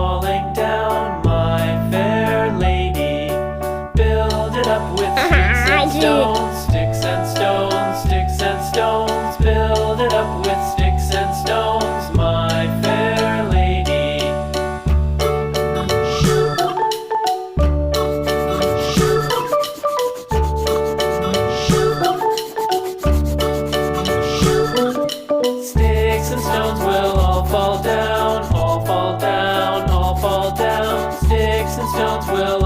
falling down, my fair lady. Build it up with sticks and stones, sticks and stones, sticks and stones. Build it up with sticks and stones, my fair lady. Sticks and stones will all fall down, all fall down, all fall down. Sticks and stones will